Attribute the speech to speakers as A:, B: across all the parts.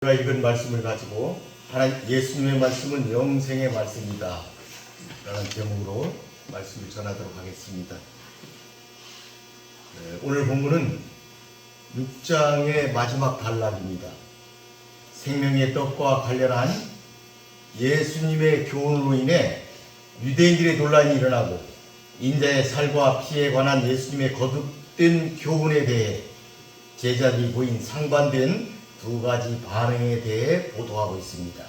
A: 제가 읽은 말씀을 가지고 예수님의 말씀은 영생의 말씀이다 라는 제목으로 말씀을 전하도록 하겠습니다. 오늘 본문은 6장의 마지막 단락입니다. 생명의 떡과 관련한 예수님의 교훈으로 인해 유대인들의 논란이 일어나고 인자의 살과 피에 관한 예수님의 거듭된 교훈에 대해 제자들이 보인 상반된 두 가지 반응에 대해 보도하고 있습니다.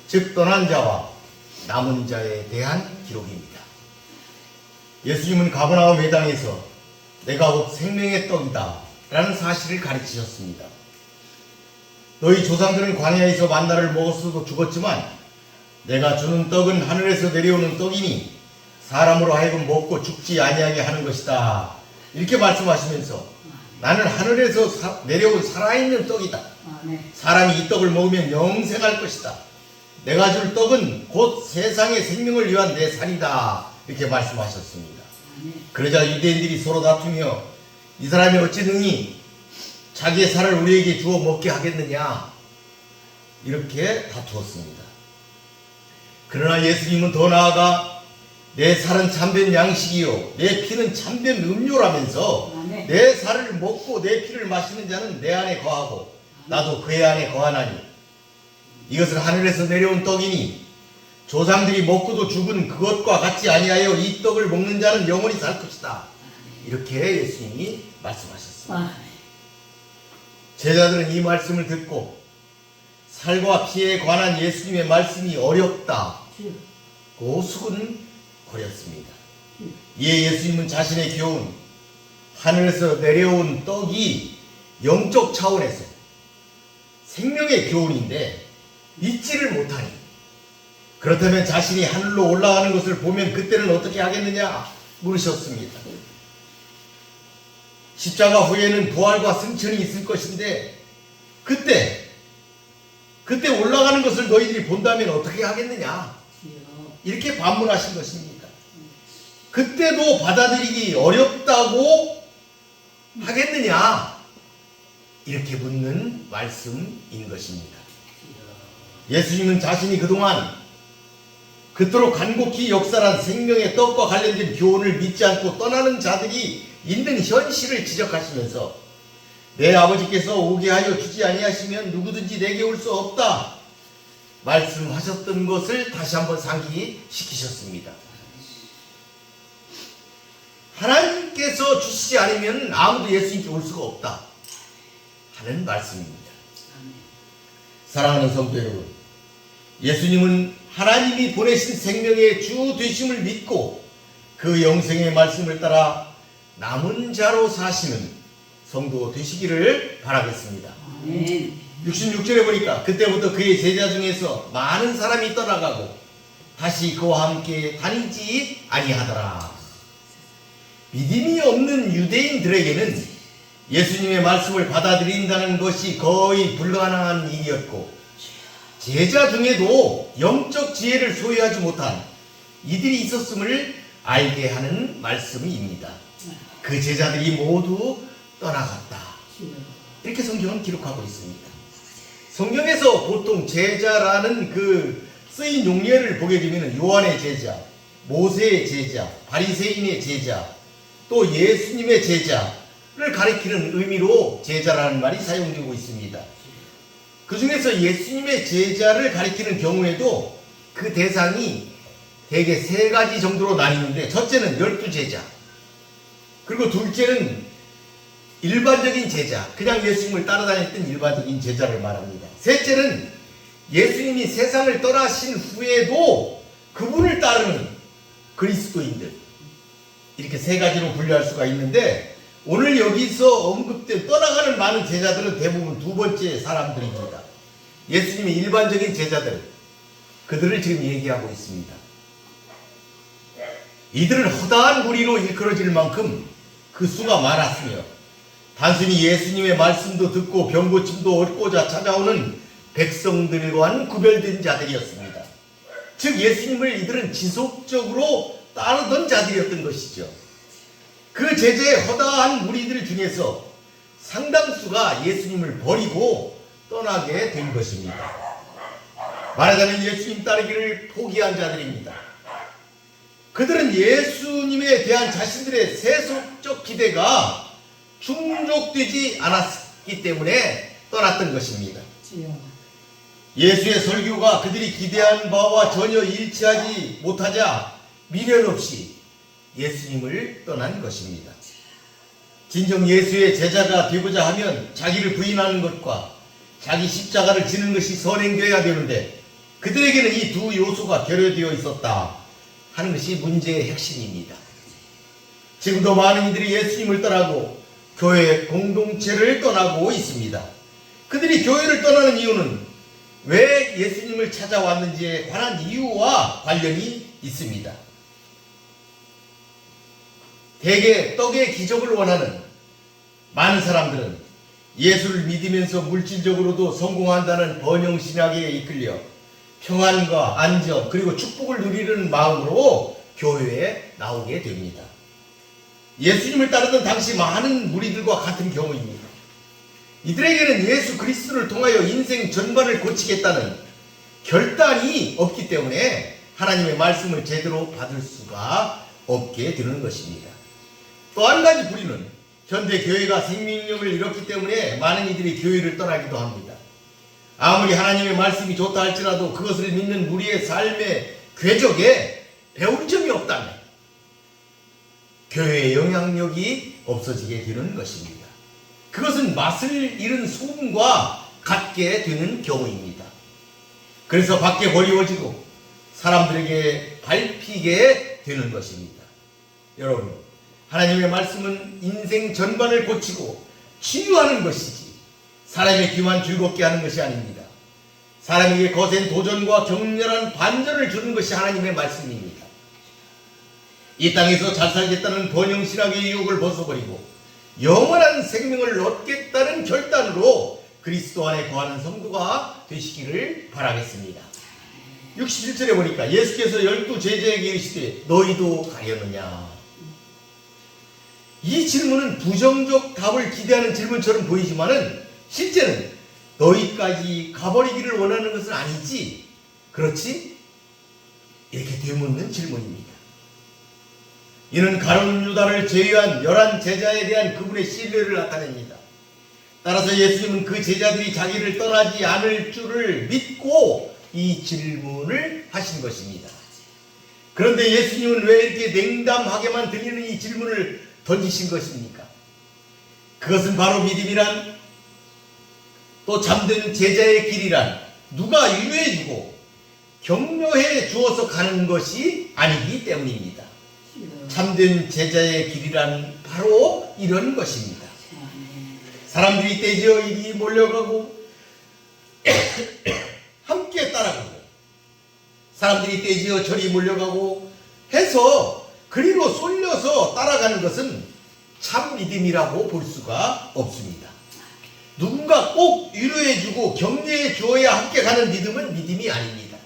A: 즉 떠난 자와 남은 자에 대한 기록입니다. 예수님은 가버나움 회당에서 내가 곧 생명의 떡이다 라는 사실을 가르치셨습니다. 너희 조상들은 광야에서 만나를 먹었어도 죽었지만 내가 주는 떡은 하늘에서 내려오는 떡이니 사람으로 하여금 먹고 죽지 아니하게 하는 것이다. 이렇게 말씀하시면서 나는 하늘에서 내려온 살아있는 떡이다. 사람이 이 떡을 먹으면 영생할 것이다. 내가 줄 떡은 곧 세상의 생명을 위한 내 살이다. 이렇게 말씀하셨습니다. 그러자 유대인들이 서로 다투며 이 사람이 어찌 능히 자기의 살을 우리에게 주어 먹게 하겠느냐 이렇게 다투었습니다. 그러나 예수님은 더 나아가 내 살은 참된 양식이요 내 피는 참된 음료라면서 내 살을 먹고 내 피를 마시는 자는 내 안에 거하고 나도 그의 안에 거하나니 이것은 하늘에서 내려온 떡이니 조상들이 먹고도 죽은 그것과 같이 아니하여 이 떡을 먹는 자는 영원히 살 것이다. 이렇게 예수님이 말씀하셨습니다. 제자들은 이 말씀을 듣고 살과 피에 관한 예수님의 말씀이 어렵다고 수군거렸습니다. 이에 예수님은 자신의 교훈, 하늘에서 내려온 떡이 영적 차원에서 생명의 교훈인데 잊지를 못하니 그렇다면 자신이 하늘로 올라가는 것을 보면 그때는 어떻게 하겠느냐 물으셨습니다. 십자가 후에는 부활과 승천이 있을 것인데 그때 올라가는 것을 너희들이 본다면 어떻게 하겠느냐 이렇게 반문하신 것입니다. 그때도 받아들이기 어렵다고 하겠느냐 이렇게 묻는 말씀인 것입니다. 예수님은 자신이 그동안 그토록 간곡히 역사한 생명의 떡과 관련된 교훈을 믿지 않고 떠나는 자들이 있는 현실을 지적하시면서 내 아버지께서 오게 하여 주지 아니하시면 누구든지 내게 올 수 없다 말씀하셨던 것을 다시 한번 상기시키셨습니다. 하나님께서 주시지 않으면 아무도 예수님께 올 수가 없다 하는 말씀입니다. 사랑하는 성도 여러분, 예수님은 하나님이 보내신 생명의 주 되심을 믿고 그 영생의 말씀을 따라 남은 자로 사시는 성도 되시기를 바라겠습니다. 66절에 보니까 그때부터 그의 제자 중에서 많은 사람이 떠나가고 다시 그와 함께 다니지 아니하더라. 믿음이 없는 유대인들에게는 예수님의 말씀을 받아들인다는 것이 거의 불가능한 일이었고 제자 중에도 영적 지혜를 소유하지 못한 이들이 있었음을 알게 하는 말씀입니다. 그 제자들이 모두 떠나갔다. 이렇게 성경은 기록하고 있습니다. 성경에서 보통 제자라는 그 쓰인 용례를 보게 되면 요한의 제자, 모세의 제자, 바리새인의 제자, 또 예수님의 제자를 가리키는 의미로 제자라는 말이 사용되고 있습니다. 그 중에서 예수님의 제자를 가리키는 경우에도 그 대상이 대개 세 가지 정도로 나뉘는데 첫째는 12제자, 그리고 둘째는 일반적인 제자, 그냥 예수님을 따라다녔던 일반적인 제자를 말합니다. 셋째는 예수님이 세상을 떠나신 후에도 그분을 따르는 그리스도인들, 이렇게 세 가지로 분류할 수가 있는데 오늘 여기서 언급된 떠나가는 많은 제자들은 대부분 두 번째 사람들입니다. 예수님의 일반적인 제자들, 그들을 지금 얘기하고 있습니다. 이들은 허다한 무리로 일컬어질 만큼 그 수가 많았으며 단순히 예수님의 말씀도 듣고 병고침도 얻고자 찾아오는 백성들과는 구별된 자들이었습니다. 즉 예수님을 이들은 지속적으로 따르던 자들이었던 것이죠. 그 제자의 허다한 무리들 중에서 상당수가 예수님을 버리고 떠나게 된 것입니다. 말하자면 예수님 따르기를 포기한 자들입니다. 그들은 예수님에 대한 자신들의 세속적 기대가 충족되지 않았기 때문에 떠났던 것입니다. 예수의 설교가 그들이 기대한 바와 전혀 일치하지 못하자 미련 없이 예수님을 떠난 것입니다. 진정 예수의 제자가 되고자 하면 자기를 부인하는 것과 자기 십자가를 지는 것이 선행되어야 되는데 그들에게는 이 두 요소가 결여되어 있었다 하는 것이 문제의 핵심입니다. 지금도 많은 이들이 예수님을 떠나고 교회 공동체를 떠나고 있습니다. 그들이 교회를 떠나는 이유는 왜 예수님을 찾아왔는지에 관한 이유와 관련이 있습니다. 대개 떡의 기적을 원하는 많은 사람들은 예수를 믿으면서 물질적으로도 성공한다는 번영신학에 이끌려 평안과 안정 그리고 축복을 누리는 마음으로 교회에 나오게 됩니다. 예수님을 따르던 당시 많은 무리들과 같은 경우입니다. 이들에게는 예수 그리스도를 통하여 인생 전반을 고치겠다는 결단이 없기 때문에 하나님의 말씀을 제대로 받을 수가 없게 되는 것입니다. 또 한 가지 부류는 현대 교회가 생명력을 잃었기 때문에 많은 이들이 교회를 떠나기도 합니다. 아무리 하나님의 말씀이 좋다 할지라도 그것을 믿는 무리의 삶의 궤적에 배울 점이 없다면 교회의 영향력이 없어지게 되는 것입니다. 그것은 맛을 잃은 소금과 같게 되는 경우입니다. 그래서 밖에 버리워지고 사람들에게 밟히게 되는 것입니다. 여러분, 하나님의 말씀은 인생 전반을 고치고 치유하는 것이지 사람의 귀만 즐겁게 하는 것이 아닙니다. 사람에게 거센 도전과 격렬한 반전을 주는 것이 하나님의 말씀입니다. 이 땅에서 잘 살겠다는 번영신학의 유혹을 벗어버리고 영원한 생명을 얻겠다는 결단으로 그리스도 안에 거하는 성도가 되시기를 바라겠습니다. 67절에 보니까 예수께서 12 제자에게 이르시되 너희도 가려느냐. 이 질문은 부정적 답을 기대하는 질문처럼 보이지만은 실제는 너희까지 가버리기를 원하는 것은 아니지, 그렇지? 이렇게 되묻는 질문입니다. 이는 가룟 유다를 제외한 11 제자에 대한 그분의 신뢰를 나타냅니다. 따라서 예수님은 그 제자들이 자기를 떠나지 않을 줄을 믿고 이 질문을 하신 것입니다. 그런데 예수님은 왜 이렇게 냉담하게만 들리는 이 질문을 던지신 것입니까? 그것은 바로 믿음이란 또 잠든 제자의 길이란 누가 인도해주고 격려해 주어서 가는 것이 아니기 때문입니다. 참된 제자의 길이란 바로 이런 것입니다. 사람들이 떼지어 이리 몰려가고 함께 따라가고 사람들이 떼지어 저리 몰려가고 해서 그리로 쏠려서 따라가는 것은 참 믿음이라고 볼 수가 없습니다. 누군가 꼭 위로해주고 격려해 주어야 함께 가는 믿음은 믿음이 아닙니다.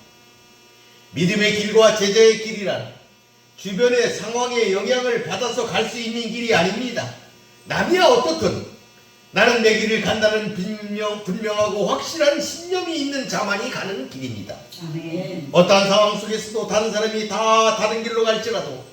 A: 믿음의 길과 제자의 길이란 주변의 상황에 영향을 받아서 갈 수 있는 길이 아닙니다. 남이야 어떻든 나는 내 길을 간다는 분명하고 확실한 신념이 있는 자만이 가는 길입니다. 아멘. 어떠한 상황 속에서도 다른 사람이 다 다른 길로 갈지라도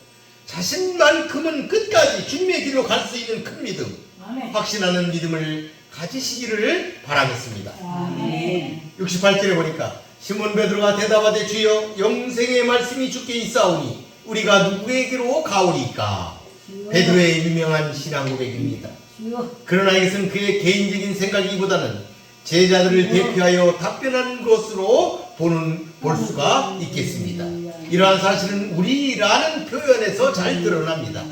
A: 자신만큼은 끝까지 주님의 길로 갈 수 있는 큰 믿음, 아멘. 확신하는 믿음을 가지시기를 바라겠습니다. 아멘. 68절에 보니까 시몬 베드로가 대답하되 주여 영생의 말씀이 주께 있사오니 우리가 누구에게로 가오리까? 베드로의 유명한 신앙 고백입니다. 그러나 이것은 그의 개인적인 생각이보다는 제자들을 대표하여 답변한 것으로 볼 수가 있겠습니다. 이러한 사실은 우리라는 표현에서 잘 드러납니다.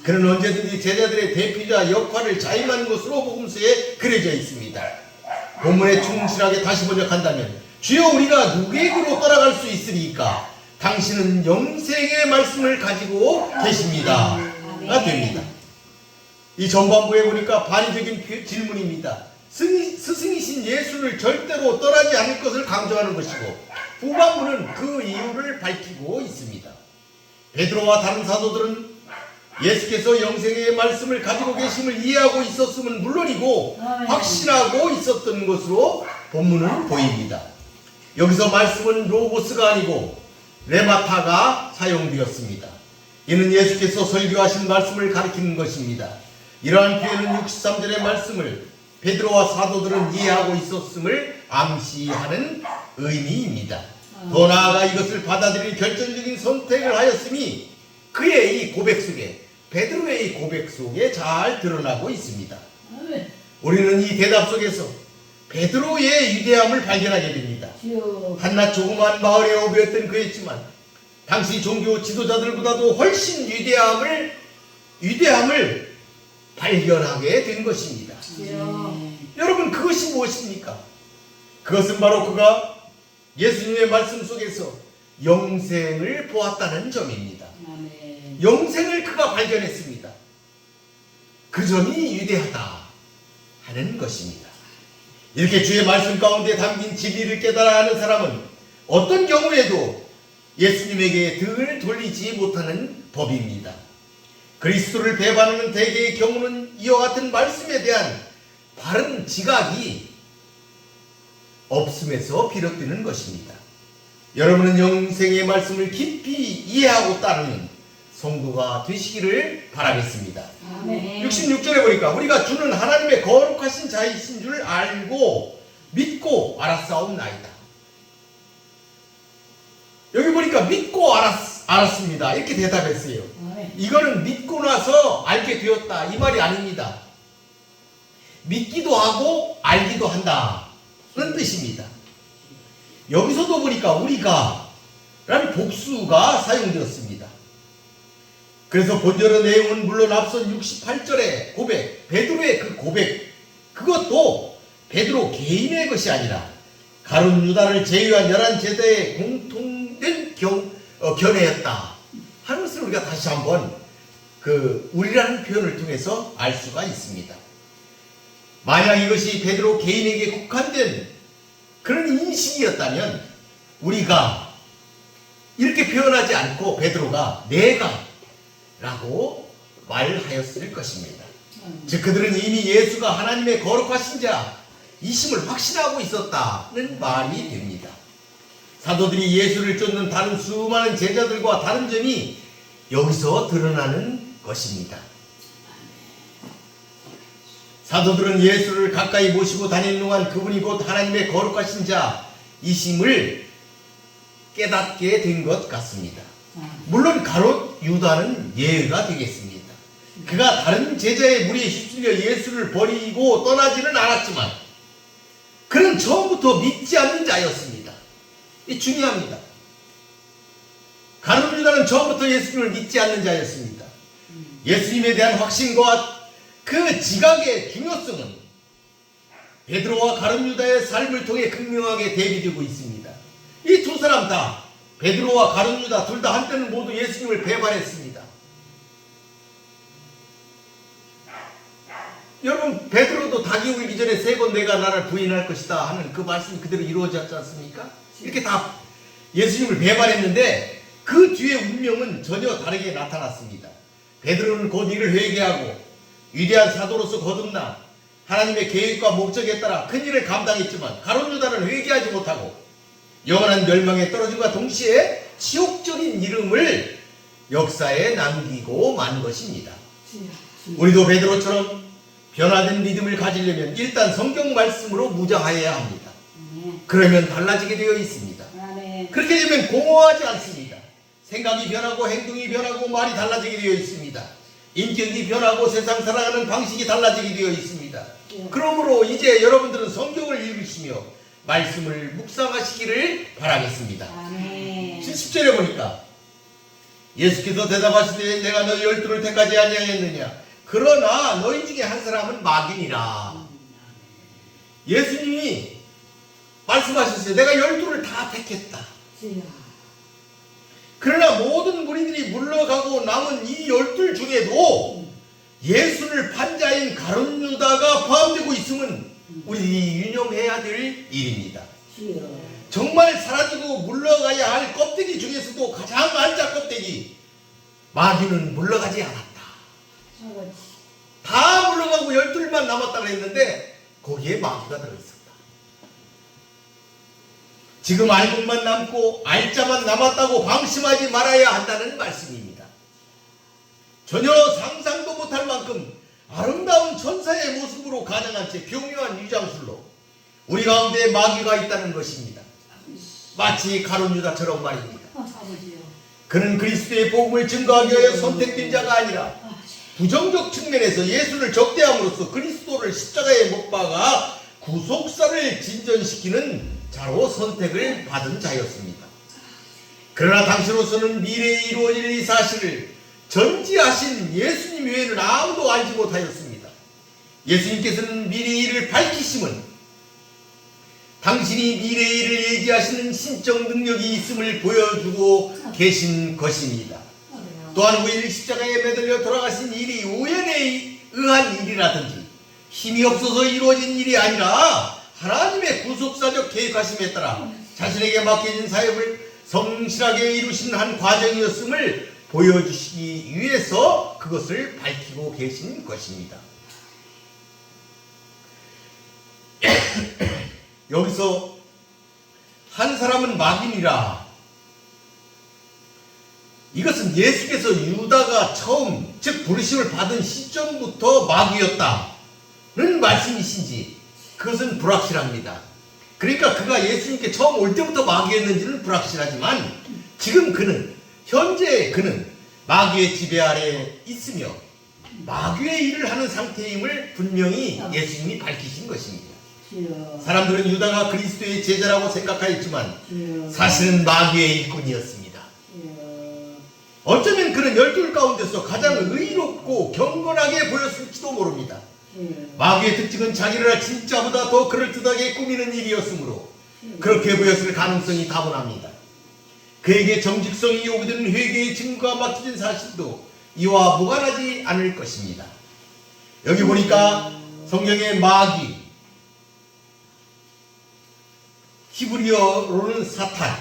A: 그는 언제든지 제자들의 대표자 역할을 자임하는 것으로 복음서에 그려져 있습니다. 본문에 충실하게 다시 번역한다면 주여 우리가 누구에게로 따라갈 수 있으리까? 당신은 영생의 말씀을 가지고 계십니다가 됩니다. 이 전반부에 보니까 반의적인 질문입니다. 스승이신 예수를 절대로 떠나지 않을 것을 강조하는 것이고 후반부는 그 이유를 밝히고 있습니다. 베드로와 다른 사도들은 예수께서 영생의 말씀을 가지고 계심을 이해하고 있었으면 물론이고 확신하고 있었던 것으로 본문을 보입니다. 여기서 말씀은 로고스가 아니고 레마타가 사용되었습니다. 이는 예수께서 설교하신 말씀을 가리키는 것입니다. 이러한 표현은 63절의 말씀을 베드로와 사도들은 이해하고 있었음을 암시하는 의미입니다. 더 나아가 이것을 받아들일 결정적인 선택을 하였음이 그의 이 고백 속에, 베드로의 이 고백 속에 잘 드러나고 있습니다. 우리는 이 대답 속에서 베드로의 위대함을 발견하게 됩니다. 한낱 조그만 마을에 오배였던 그였지만 당시 종교 지도자들보다도 훨씬 위대함을 발견하게 된 것입니다. 여러분, 그것이 무엇입니까? 그것은 바로 그가 예수님의 말씀 속에서 영생을 보았다는 점입니다. 영생을 그가 발견했습니다. 그 점이 위대하다 하는 것입니다. 이렇게 주의 말씀 가운데 담긴 진리를 깨달아 하는 사람은 어떤 경우에도 예수님에게 등을 돌리지 못하는 법입니다. 그리스도를 배반하는 대개의 경우는 이와 같은 말씀에 대한 바른 지각이 없음에서 비롯되는 것입니다. 여러분은 영생의 말씀을 깊이 이해하고 따르는 성도가 되시기를 바라겠습니다. 66절에 보니까 우리가 주는 하나님의 거룩하신 자이신 줄 알고 믿고 알았사옵나이다. 여기 보니까 믿고 알았습니다 이렇게 대답했어요. 이거는 믿고 나서 알게 되었다 이 말이 아닙니다. 믿기도 하고 알기도 한다는 뜻입니다. 여기서도 보니까 우리가 라는 복수가 사용되었습니다. 그래서 본절의 내용은 물론 앞선 68절의 고백, 베드로의 그 고백, 그것도 베드로 개인의 것이 아니라 가룟 유다를 제외한 11제자의 공통된 견해였다 하는 것을 우리가 다시 한번 우리라는 표현을 통해서 알 수가 있습니다. 만약 이것이 베드로 개인에게 국한된 그런 인식이었다면 우리가 이렇게 표현하지 않고 베드로가 내가 라고 말하였을 것입니다. 즉 그들은 이미 예수가 하나님의 거룩하신 자이심을 확신하고 있었다는 말이 됩니다. 사도들이 예수를 쫓는 다른 수많은 제자들과 다른 점이 여기서 드러나는 것입니다. 사도들은 예수를 가까이 모시고 다니는 동안 그분이 곧 하나님의 거룩하신 자이심을 깨닫게 된 것 같습니다. 물론 가롯 유다는 예외가 되겠습니다. 그가 다른 제자의 무리에 휩쓸려 예수를 버리고 떠나지는 않았지만 그는 처음부터 믿지 않는 자였습니다. 이 중요합니다. 가롯 유다는 처음부터 예수님을 믿지 않는 자였습니다. 예수님에 대한 확신과 그 지각의 중요성은 베드로와 가룟 유다의 삶을 통해 극명하게 대비되고 있습니다. 이 두 사람 다 베드로와 가룟 유다 둘 다 한때는 모두 예수님을 배반했습니다. 여러분, 베드로도 닭이 울기 전에 세 번 내가 나를 부인할 것이다 하는 그 말씀이 그대로 이루어졌지 않습니까? 이렇게 다 예수님을 배반했는데 그 뒤에 운명은 전혀 다르게 나타났습니다. 베드로는 곧 이를 회개하고 위대한 사도로서 거듭나 하나님의 계획과 목적에 따라 큰 일을 감당했지만 가룟 유다는 회개하지 못하고 영원한 멸망에 떨어짐과 동시에 치욕적인 이름을 역사에 남기고 만 것입니다. 우리도 베드로처럼 변화된 믿음을 가지려면 일단 성경 말씀으로 무장하여야 합니다. 그러면 달라지게 되어 있습니다. 그렇게 되면 공허하지 않습니다. 생각이 변하고 행동이 변하고 말이 달라지게 되어 있습니다. 인격이 변하고 세상 살아가는 방식이 달라지게 되어 있습니다. 그러므로 이제 여러분들은 성경을 읽으시며 말씀을 묵상하시기를 바라겠습니다. 70절에 보니까 예수께서 대답하시되 내가 너희 12를 택하지 아니하였느냐 그러나 너희 중에 한 사람은 마귀니라. 예수님이 말씀하셨어요. 내가 12를 다 택했다. 그러나 모든 무리들이 물러가고 남은 이 12 중에도 예수를 판 자인 가룟 유다가 포함되고 있음은 우리 유념해야 될 일입니다. 정말 사라지고 물러가야 할 껍데기 중에서도 가장 안짜 껍데기 마귀는 물러가지 않았다. 다 물러가고 12만 남았다고 했는데 거기에 마귀가 들어있었다. 지금 알곡만 남고 알짜만 남았다고 방심하지 말아야 한다는 말씀입니다. 전혀 상상도 못할 만큼 아름다운 천사의 모습으로 가장한 채 교묘한 유장술로 우리 가운데 마귀가 있다는 것입니다. 마치 가룟 유다처럼 말입니다. 그는 그리스도의 복음을 증거하기 위하여 선택된 자가 아니라 부정적 측면에서 예수를 적대함으로써 그리스도를 십자가에 못 박아 구속사를 진전시키는 자로 선택을 받은 자였습니다. 그러나 당시로서는 미래에 이루어질 이 사실을 전지하신 예수님 외에는 아무도 알지 못하였습니다. 예수님께서는 미래의 일을 밝히심은 당신이 미래의 일을 예지하시는 신적 능력이 있음을 보여주고 계신 것입니다. 또한 우리 십자가에 매달려 돌아가신 일이 우연에 의한 일이라든지 힘이 없어서 이루어진 일이 아니라 하나님의 구속사적 계획하심에 따라 자신에게 맡겨진 사역을 성실하게 이루신 한 과정이었음을 보여주시기 위해서 그것을 밝히고 계신 것입니다. 여기서 한 사람은 마귀니라, 이것은 예수께서 유다가 처음 즉 부르심을 받은 시점부터 마귀였다는 말씀이신지 그것은 불확실합니다. 그러니까 그가 예수님께 처음 올 때부터 마귀였는지는 불확실하지만 지금 현재 그는 마귀의 지배 아래 있으며 마귀의 일을 하는 상태임을 분명히 예수님이 밝히신 것입니다. 사람들은 유다가 그리스도의 제자라고 생각하였지만 사실은 마귀의 일꾼이었습니다. 어쩌면 그는 열둘 가운데서 가장 의롭고 경건하게 보였을지도 모릅니다. 마귀의 특징은 자기를 진짜보다 더 그럴듯하게 꾸미는 일이었으므로 그렇게 보였을 가능성이 다분합니다. 그에게 정직성이 요구되는 회개의 증거가 맡겨진 사실도 이와 무관하지 않을 것입니다. 여기 보니까 성경에 마귀, 히브리어로는 사탄,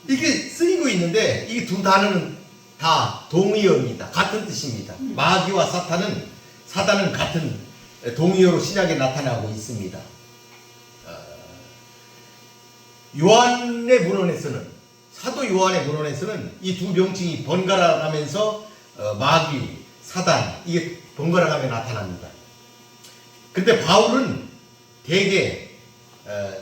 A: 이렇게 쓰이고 있는데 이 두 단어는 다 동의어입니다. 같은 뜻입니다. 마귀와 사단은 같은 동의어로 신약에 나타나고 있습니다. 요한의 문헌에서는, 사도 요한의 문헌에서는 이 두 명칭이 번갈아 가면서 마귀, 사단, 이게 번갈아 가며 나타납니다. 근데 바울은 대개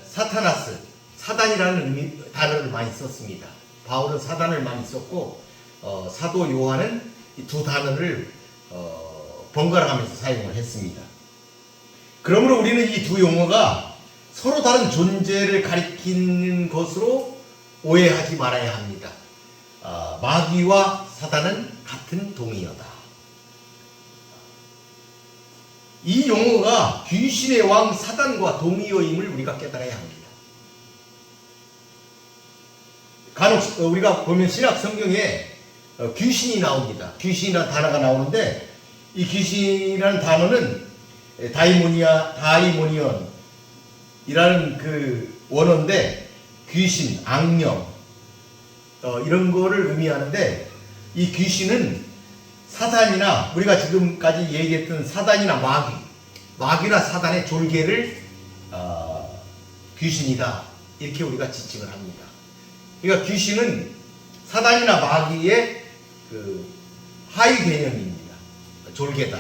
A: 사타나스, 사단이라는 단어를 많이 썼습니다. 바울은 사단을 많이 썼고 사도 요한은 이 두 단어를 번갈아 가면서 사용을 했습니다. 그러므로 우리는 이 두 용어가 서로 다른 존재를 가리키는 것으로 오해하지 말아야 합니다. 마귀와 사단은 같은 동의어다. 이 용어가 귀신의 왕 사단과 동의어임을 우리가 깨달아야 합니다. 간혹 우리가 보면 신약 성경에 귀신이 나옵니다. 귀신이라는 단어가 나오는데 이 귀신이라는 단어는 다이모니언이라는 그 원어인데 귀신, 악령 이런 거를 의미하는데 이 귀신은 사단이나 우리가 지금까지 얘기했던 사단이나 마귀나 사단의 졸개를 귀신이다 이렇게 우리가 지칭을 합니다. 그러니까 귀신은 사단이나 마귀의 그 하위 개념입니다. 졸개다.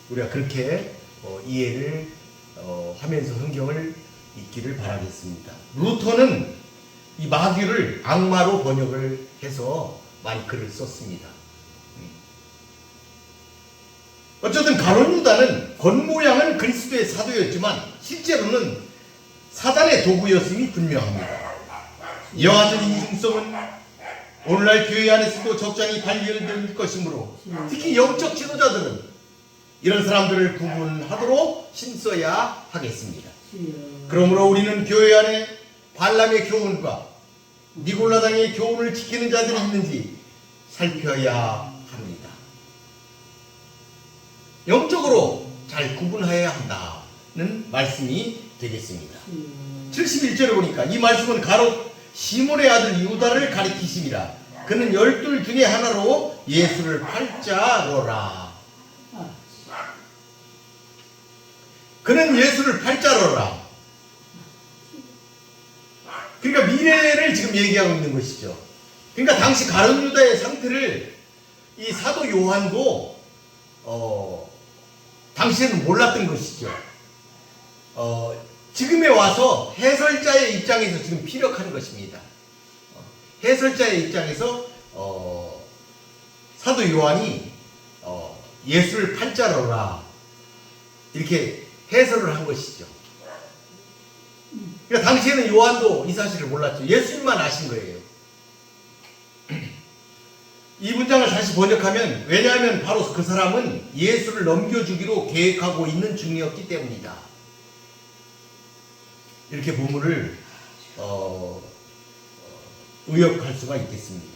A: 우리가 그렇게 이해를 하면서 성경을 읽기를 바라겠습니다. 루터는 이 마귀를 악마로 번역을 해서 많이 글을 썼습니다. 어쨌든 가룟 유다는 겉모양은 그리스도의 사도였지만 실제로는 사단의 도구였음이 분명합니다. 이와 같은 이중성은 오늘날 교회 안에서도 적잖이 발견될 것이므로 특히 영적 지도자들은 이런 사람들을 구분하도록 힘써야 하겠습니다. 그러므로 우리는 교회 안에 발람의 교훈과 니골라당의 교훈을 지키는 자들이 있는지 살펴야 합니다. 영적으로 잘 구분해야 한다는 말씀이 되겠습니다. 71절을 보니까 이 말씀은 가롯 시몬의 아들 유다를 가리키심이라. 그는 12 중에 하나로 예수를 팔자로라. 그는 예수를 팔자로라. 지금 얘기하고 있는 것이죠. 그러니까 당시 가룟 유다의 상태를 이 사도 요한도 당시에는 몰랐던 것이죠. 지금에 와서 해설자의 입장에서 지금 피력하는 것입니다. 해설자의 입장에서 사도 요한이 예수를 팔자로라 이렇게 해설을 한 것이죠. 그러니까 당시에는 요한도 이 사실을 몰랐죠. 예수님만 아신 거예요. 이 문장을 다시 번역하면, 왜냐하면 바로 그 사람은 예수를 넘겨주기로 계획하고 있는 중이었기 때문이다. 이렇게 본문을 의역할 수가 있겠습니다.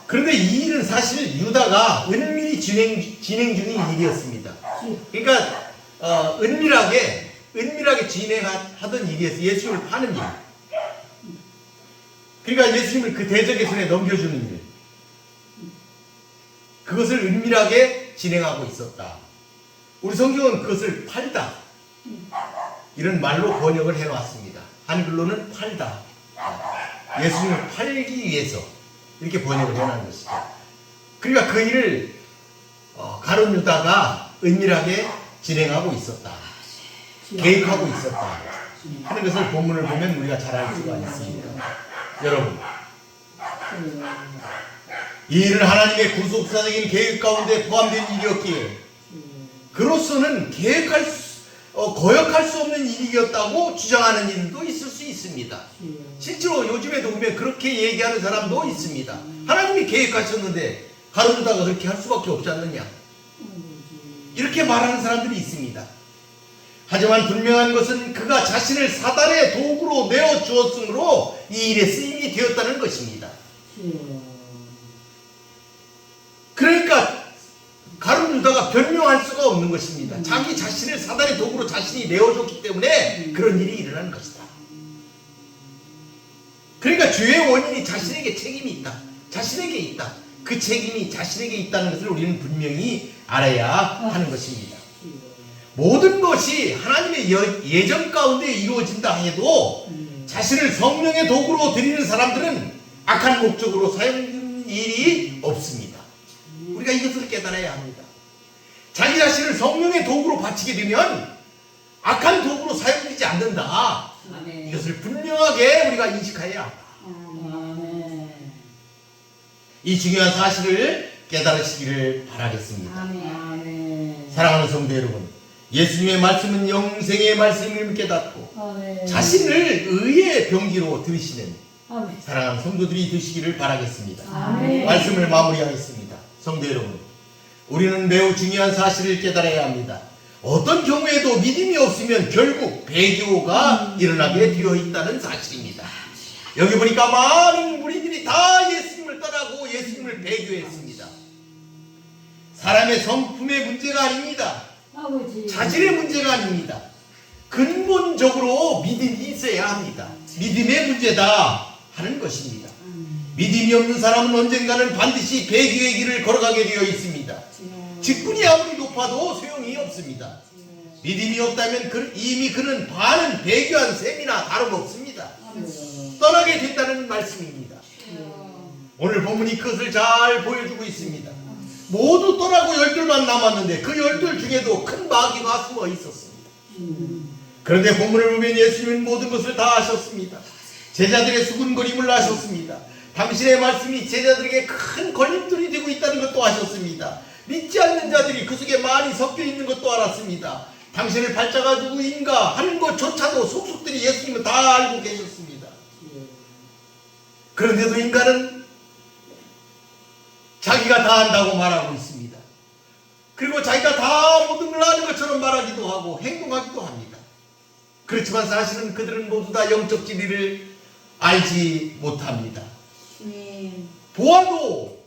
A: 그런데 이 일은 사실 유다가 은밀히 진행 중인 일이었습니다. 그러니까 은밀하게 진행하던 일이었어요. 예수님을 파는 일. 그러니까 예수님을 그 대적의 손에 넘겨주는 일. 그것을 은밀하게 진행하고 있었다. 우리 성경은 그것을 팔다, 이런 말로 번역을 해놨습니다. 한글로는 팔다, 예수님을 팔기 위해서 이렇게 번역을 해놓은 것이죠. 그러니까 그 일을 가룟 유다가 은밀하게 진행하고 있었다, 계획하고 있었다 하는 것을 본문을 보면 우리가 잘 알 수가 있습니다. 여러분, 이 일은 하나님의 구속사적인 계획 가운데 포함된 일이었기에 그로서는 거역할 수 없는 일이었다고 주장하는 일도 있을 수 있습니다. 실제로 요즘에도 보면 그렇게 얘기하는 사람도 있습니다. 하나님이 계획하셨는데 가룟 유다가 그렇게 할 수밖에 없지 않느냐, 이렇게 말하는 사람들이 있습니다. 하지만 분명한 것은 그가 자신을 사단의 도구로 내어주었으므로 이 일에 쓰임이 되었다는 것입니다. 그러니까 가룟 유다가 변명할 수가 없는 것입니다. 자기 자신을 사단의 도구로 자신이 내어줬기 때문에 그런 일이 일어나는 것이다. 그러니까 죄의 원인이 자신에게 책임이 있다, 자신에게 있다. 그 책임이 자신에게 있다는 것을 우리는 분명히 알아야 하는 것입니다. 모든 것이 하나님의 예정 가운데 이루어진다 해도 자신을 성령의 도구로 드리는 사람들은 악한 목적으로 사용되는 일이 없습니다. 우리가 이것을 깨달아야 합니다. 자기 자신을 성령의 도구로 바치게 되면 악한 도구로 사용되지 않는다. 아멘. 이것을 분명하게 우리가 인식해야 한다. 아멘. 이 중요한 사실을 깨달으시기를 바라겠습니다. 아멘. 사랑하는 성도 여러분, 예수님의 말씀은 영생의 말씀임을 깨닫고 아멘. 자신을 의의 병기로 들으시는 아멘. 사랑하는 성도들이 되시기를 바라겠습니다. 아멘. 말씀을 마무리하겠습니다. 성도 여러분, 우리는 매우 중요한 사실을 깨달아야 합니다. 어떤 경우에도 믿음이 없으면 결국 배교가 일어나게 되어 있다는 사실입니다. 여기 보니까 많은 무리들이 다 예수님을 떠나고 예수님을 배교했습니다. 사람의 성품의 문제가 아닙니다. 자질의 문제가 아닙니다. 근본적으로 믿음이 있어야 합니다. 믿음의 문제다 하는 것입니다. 믿음이 없는 사람은 언젠가는 반드시 배교의 길을 걸어가게 되어 있습니다. 직분이 아무리 높아도 소용이 없습니다. 믿음이 없다면 이미 그는 반은 배교한 셈이나 다름없습니다. 떠나게 된다는 말씀입니다. 오늘 본문이 그것을 잘 보여주고 있습니다. 모두 떠나고 12만 남았는데 그 12 중에도 큰 마귀가 숨어 있었습니다. 그런데 본문을 보면 예수님은 모든 것을 다 아셨습니다. 제자들의 수군거림을 아셨습니다. 당신의 말씀이 제자들에게 큰 걸림돌이 되고 있다는 것도 아셨습니다. 믿지 않는 자들이 그 속에 많이 섞여 있는 것도 알았습니다. 당신을 팔자가 누구인가 하는 것조차도 속속들이 예수님은 다 알고 계셨습니다. 그런데도 인간은 자기가 다 안다고 말하고 있습니다. 그리고 자기가 다 모든 걸 아는 것처럼 말하기도 하고 행동하기도 합니다. 그렇지만 사실은 그들은 모두 다 영적 진리를 알지 못합니다. 보아도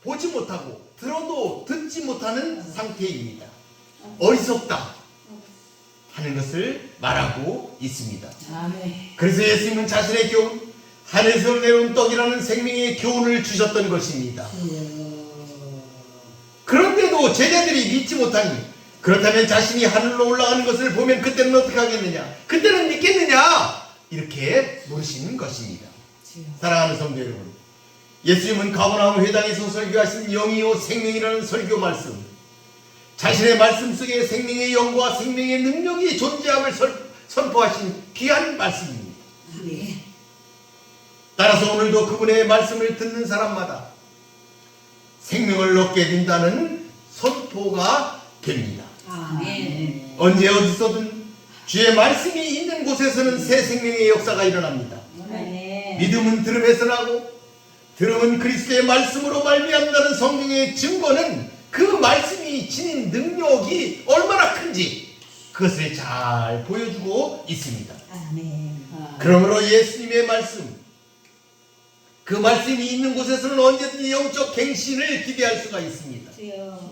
A: 보지 못하고 들어도 듣지 못하는 상태입니다. 어리석다 하는 것을 말하고 있습니다. 그래서 예수님은 자신의 교훈, 하늘에서 내려온 떡이라는 생명의 교훈을 주셨던 것입니다. 그런데도 제자들이 믿지 못하니, 그렇다면 자신이 하늘로 올라가는 것을 보면 그때는 어떻게 하겠느냐? 그때는 믿겠느냐? 이렇게 물으시는 것입니다.
B: 주여.
A: 사랑하는 성도 여러분, 예수님은 가버나움 회당에서 설교하신 영이요 생명이라는 설교 말씀, 자신의 말씀 속에 생명의 영과 생명의 능력이 존재함을 선포하신 귀한 말씀입니다.
B: 아멘.
A: 따라서 오늘도 그분의 말씀을 듣는 사람마다 생명을 얻게 된다는 선포가 됩니다.
B: 아멘.
A: 언제 어디서든 주의 말씀이 있는 곳에서는 새 생명의 역사가 일어납니다.
B: 아멘.
A: 믿음은 들음에서 나고 들음은 그리스도의 말씀으로 말미암다는 성경의 증거는 그 말씀이 지닌 능력이 얼마나 큰지 그것을 잘 보여주고 있습니다.
B: 아멘.
A: 그러므로 예수님의 말씀, 그 말씀이 있는 곳에서는 언제든지 영적 갱신을 기대할 수가 있습니다.
B: 주여.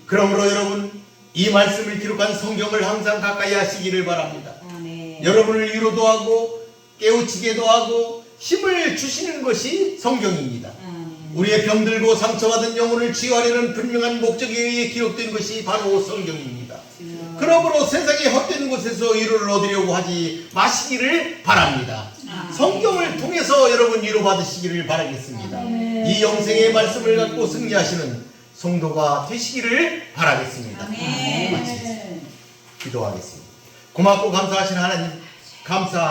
A: 그러므로 여러분, 이 말씀을 기록한 성경을 항상 가까이 하시기를 바랍니다.
B: 아멘.
A: 여러분을 위로도 하고 깨우치게도 하고 힘을 주시는 것이 성경입니다.
B: 아멘.
A: 우리의 병들고 상처받은 영혼을 치유하려는 분명한 목적에 의해 기록된 것이 바로 성경입니다.
B: 주여.
A: 그러므로 세상의 헛된 곳에서 위로를 얻으려고 하지 마시기를 바랍니다. 성경을 통해서 여러분 위로받으시기를 바라겠습니다. 이 영생의 말씀을 갖고 승리하시는 성도가 되시기를 바라겠습니다.
B: 아멘.
A: 마치겠습니다. 기도하겠습니다. 고맙고 감사하신 하나님, 감사